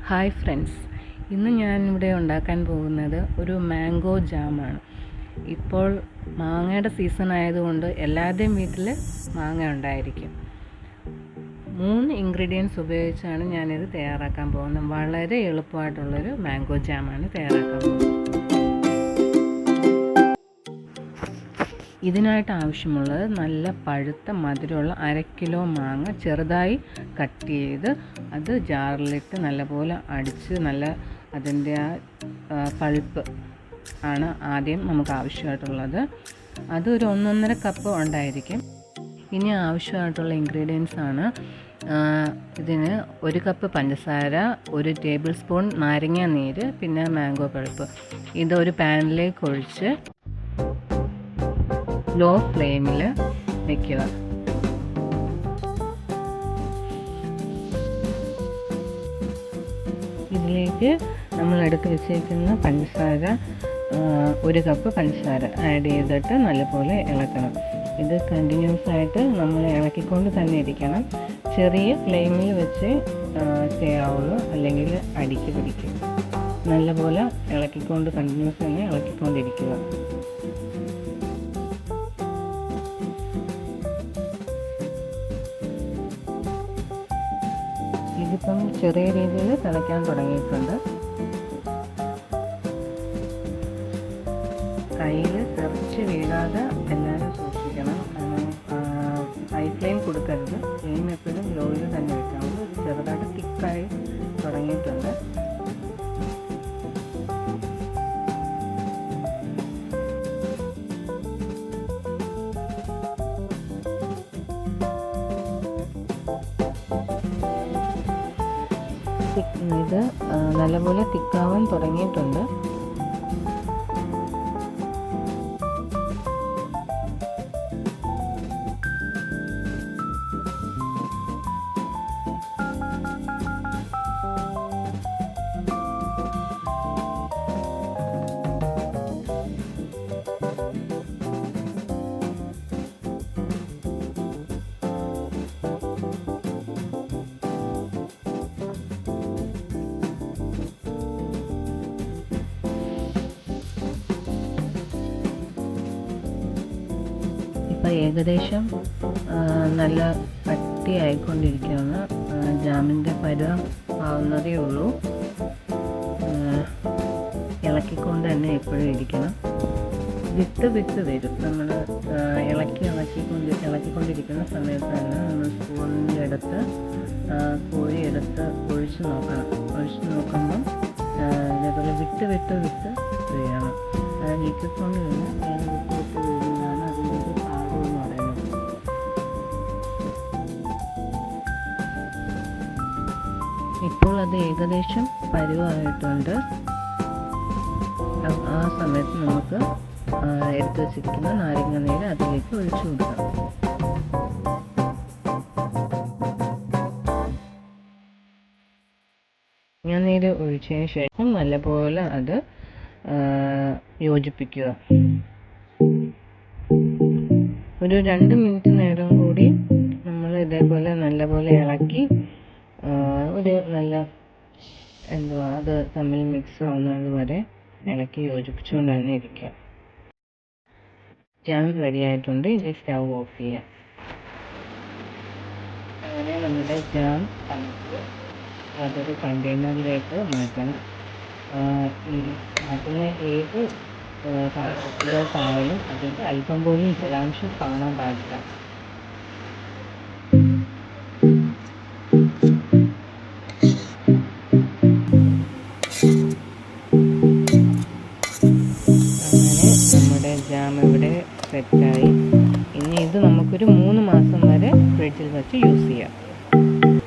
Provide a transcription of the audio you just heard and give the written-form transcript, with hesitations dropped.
Hi friends, ഇന്ന് ഞാനിവിടെ ഉണ്ടാക്കാൻ പോകുന്നത് ഒരു മാംഗോ ജാമാണ്. ഇപ്പോൾ മാങ്ങയുടെ സീസൺ ആയതുകൊണ്ട് എല്ലാവരുടെയും വീട്ടിൽ മാങ്ങ ഉണ്ടായിരിക്കും. 3 ഇൻഗ്രീഡിയൻസ് ഉപയോഗിച്ചാണ് ഞാനിത് തയ്യാറാക്കാൻ പോകുന്നത്. വളരെ എളുപ്പമായിട്ടുള്ളൊരു മാംഗോ ജാമാണ് തയ്യാറാക്കാൻ പോകുന്നത്. ഇതിനായിട്ട് ആവശ്യമുള്ളത് നല്ല പഴുത്ത മധുരമുള്ള 1/2 കിലോ മാങ്ങ ചെറുതായി കട്ട് ചെയ്ത് അത് ജാറിലിട്ട് നല്ലപോലെ അടിച്ച് അതിൻ്റെ പൾപ്പ് ആണ് ആദ്യം നമുക്ക് ആവശ്യമായിട്ടുള്ളത്. അതൊരു 1.5 കപ്പ് ഉണ്ടായിരിക്കും. ഇനി ആവശ്യമായിട്ടുള്ള ഇൻഗ്രീഡിയൻസ് ആണ് ഇതിന് 1 കപ്പ് പഞ്ചസാര, 1 ടേബിൾ സ്പൂൺ നാരങ്ങ നീര്, പിന്നെ മാംഗോ പൾപ്പ്. ഇതൊരു പാനിലേക്ക് ഒഴിച്ച് ലോ ഫ്ലെയിമിൽ വയ്ക്കുക. ഇതിലേക്ക് നമ്മൾ എടുത്ത് വെച്ചിരിക്കുന്ന പഞ്ചസാര, 1 കപ്പ് പഞ്ചസാര ആഡ് ചെയ്തിട്ട് നല്ലപോലെ ഇളക്കണം. ഇത് കണ്ടിന്യൂസ് ആയിട്ട് നമ്മൾ ഇളക്കിക്കൊണ്ട് തന്നെ ഇരിക്കണം. ചെറിയ ഫ്ലെയിമിൽ വെച്ച് ചെയ്യാവുള്ളൂ, അല്ലെങ്കിൽ അടിക്ക് പിടിക്കും. നല്ലപോലെ ഇളക്കിക്കൊണ്ട് കണ്ടിന്യൂസ് തന്നെ ഇളക്കിക്കൊണ്ടിരിക്കുക. ഇതിപ്പം ചെറിയ രീതിയിൽ തിളയ്ക്കാൻ തുടങ്ങിയിട്ടുണ്ട്. കയ്യിൽ തെറിച്ച് വീഴാതെ എല്ലാവരും സൂക്ഷിക്കണം. ഹൈ ഫ്ലെയിം കൊടുക്കരുത്. ഫ്ലെയിം എപ്പോഴും ലോയിൽ തന്നെ വെക്കാവുള്ളൂ. ഇത് ചെറുതായിട്ട് തിക്കായി തുടങ്ങിയിട്ടുണ്ട്. ഇത് നല്ലപോലെ തിക്കാവാൻ തുടങ്ങിയിട്ടുണ്ട്. ഇപ്പോൾ ഏകദേശം നല്ല കട്ടിയായിക്കൊണ്ടിരിക്കുകയാണ്. ജാമിൻ്റെ പരുവം ആവുന്നതേ ഉള്ളൂ. ഇളക്കിക്കൊണ്ട് തന്നെ എപ്പോഴും ഇരിക്കണം. വിട്ട് വരും. നമ്മൾ ഇളക്കിക്കൊണ്ടിരിക്കുന്ന സമയത്ത് തന്നെ നമ്മൾ സ്പൂണിൻ്റെ അടുത്ത് കോരിയെടുത്ത് ഒഴിച്ച് നോക്കണം. ഒഴിച്ച് നോക്കുമ്പം ഇതേപോലെ വിട്ട് വീഴണം. ഞെക്കിക്കൊണ്ട് തന്നെ വിട്ട് വീഴുന്നതാണ് അതിൻ്റെ ഒരു പാകം എന്ന് പറയുന്നത്. ഇപ്പോൾ അത് ഏകദേശം പരുവമായിട്ടുണ്ട്. ആ സമയത്ത് നമുക്ക് എടുത്തു വച്ചിരിക്കുന്ന നാരങ്ങ നീര് അതിലേക്ക് ഒഴിച്ചു കൊടുക്കാം. നാരങ്ങ നീര് ഒഴിച്ചതിന് ശേഷം നല്ലപോലെ അത് യോജിപ്പിക്കുക. ഒരു 2 മിനിറ്റ് നേരം കൂടി നമ്മൾ ഇതേപോലെ നല്ലപോലെ ഇളക്കി ഒരു നല്ല അത് തമ്മിൽ മിക്സ് ആവുന്നത് വരെ ഇളക്കി യോജിപ്പിച്ചുകൊണ്ട് തന്നെ ഇരിക്കുക. ജാം റെഡി ആയിട്ടുണ്ട്. ഇത് സ്റ്റൗ ഓഫ് ചെയ്യാം. അങ്ങനെ നമ്മുടെ ജാം അതൊരു കണ്ടെയ്നറിലേക്ക് മാറ്റണം. മാറ്റുന്ന ഏത് പാത്രത്തിലോട്ടായാലും അതിൻ്റെ അല്പം പോലും ജലാംശം കാണാൻ പാടില്ല. അങ്ങനെ നമ്മുടെ ജാം ഇവിടെ സെറ്റായി. ഇനി ഇത് നമുക്കൊരു 3 മാസം വരെ ഫ്രിഡ്ജിൽ വെച്ച് യൂസ് ചെയ്യാം.